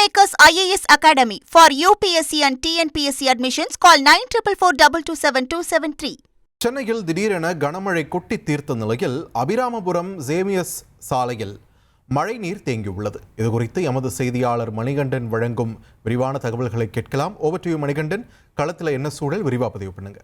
Kingmakers IAS Academy for UPSC and TNPSC admissions. Call 9442272273. சென்னையில் திடீரென கனமழை கொட்டி தீர்த்த நிலையில் அபிராமபுரம் ஜேமியஸ் சாலையில் மழைநீர் தேங்கியுள்ளது. இதுகுறித்து எமது செய்தியாளர் மணிகண்டன் வழங்கும் விரிவான தகவல்களை கேட்கலாம். Over to you Manikandan. களத்தில் என்ன சூழல், விரிவா பதிவு பண்ணுங்க.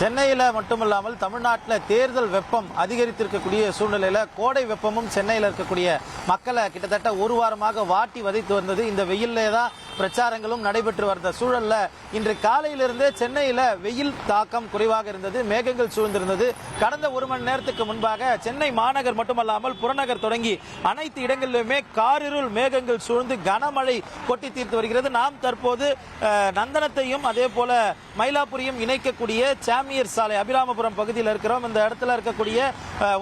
சென்னையில் மட்டுமல்லாமல் தமிழ்நாட்டில் தேர்தல் வெப்பம் அதிகரித்திருக்கக்கூடிய சூழ்நிலையில் கோடை வெப்பமும் சென்னையில் இருக்கக்கூடிய மக்களை கிட்டத்தட்ட ஒரு வாரமாக வாட்டி வதைத்து வந்தது. இந்த வெயிலே தான் பிரச்சாரங்களும் நடைபெற்று வந்த சூழலில் இன்று காலையிலிருந்தே சென்னையில் வெயில் தாக்கம் குறைவாக இருந்தது, மேகங்கள் சூழ்ந்திருந்தது. கடந்த ஒரு மணி நேரத்துக்கு முன்பாக சென்னை மாநகர் மட்டுமல்லாமல் புறநகர் தொடங்கி அனைத்து இடங்களிலுமே காரிருள் மேகங்கள் சூழ்ந்து கனமழை கொட்டி தீர்த்து வருகிறது. நாம் தற்போது நந்தனத்தையும் அதே போல மயிலாப்பூரையும் இணைக்கக்கூடிய சாமியர் சாலை அபிராமபுரம் பகுதியில் இருக்கிறோம். இந்த இடத்துல இருக்கக்கூடிய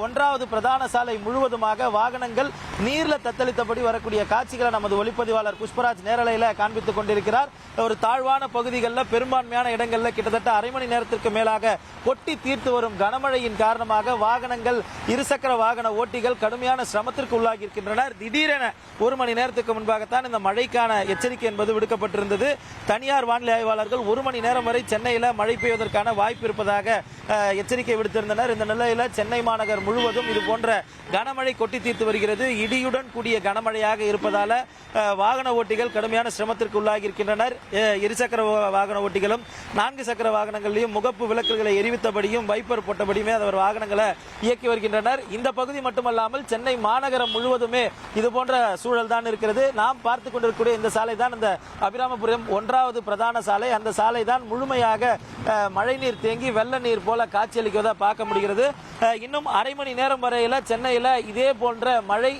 1வது பிரதான சாலை முழுவதுமாக வாகனங்கள் நீர்ல தத்தளித்தபடி வரக்கூடிய காட்சிகளை நமது ஒளிப்பதிவாளர் புஷ்பராஜ் நேரலையில் காண்பித்துக் கொண்டிருக்கிறார். ஒரு தாழ்வான பகுதிகளில் பெரும்பான்மையான இடங்களில் கிட்டத்தட்ட அரை மணி நேரத்திற்கு மேலாக கொட்டி தீர்த்து வரும் கனமழையின் காரணமாக வாகனங்கள், இருசக்கர வாகன ஓட்டிகள் கடுமையான சிரமத்திற்கு உள்ளாகி இருக்கின்றனர். திடீரென ஒரு மணி நேரத்துக்கு முன்பாகத்தான் இந்த மழைக்கான எச்சரிக்கை என்பது விடுக்கப்பட்டிருந்தது. தனியார் வானிலை ஆய்வாளர்கள் ஒரு மணி நேரம் வரை சென்னையில் மழை பெய்வதற்கான வாய்ப்பு இருப்பதாக எச்சரிக்கை விடுத்திருந்தனர். இந்த நிலையில் சென்னை மாநகர் முழுவதும் இது போன்ற கனமழை கொட்டி தீர்த்து வருகிறது. இடியுடன் கூடிய கனமழையாக இருப்பதால வாகன ஓட்டிகள் கடுமையான சிரமத்திற்கு உள்ளாகி இருக்கின்றனர். இருசக்கர வாகன ஓட்டிகளும் 4 சக்கர வாகனங்களிலும் முகப்பு விளக்குகளை எரிவித்தபடியும் வைப்பர் போட்டபடியுமே அவர் வாகனங்களை இயக்கி வருகின்றனர். இந்த பகுதி மட்டுமல்லாமல் சென்னை மாநகரம் முழுவதுமே இது போன்ற சூழல் தான் இருக்கிறது. நாம் பார்த்துக் கொண்டிருக்கக்கூடிய இந்த சாலை தான் இந்த அபிராமபுரம் 1வது பிரதான சாலை. அந்த சாலை தான் முழுமையாக மழைநீர் தேங்கி வெள்ள நீர் போல காட்சியளிக்கிறதா பார்க்க முடிகிறது. இன்னும் அரை மணி நேரம் வரையில சென்னையில் இதே போன்ற மழை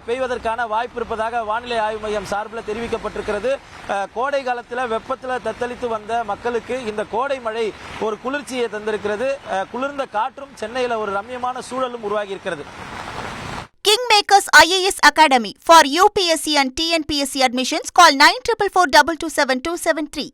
பெய்வதற்கான வாய்ப்பு இருப்பதாக வானிலை ஆய்வு மையம் சார்பில் தெரிவிக்கப்பட்டிருக்கிறது. கோடை காலத்தில் வெப்பத்தில் தத்தளித்து வந்த மக்களுக்கு இந்த கோடை மழை ஒரு குளிர்ச்சியை தந்திருக்கிறது. குளிர்ந்த காற்றும் சென்னையில் ஒரு ரம்யமான சூழலும் உருவாகி இருக்கிறது. Kingmakers IAS Academy for UPSC and TNPSC admissions. Call 9442272273.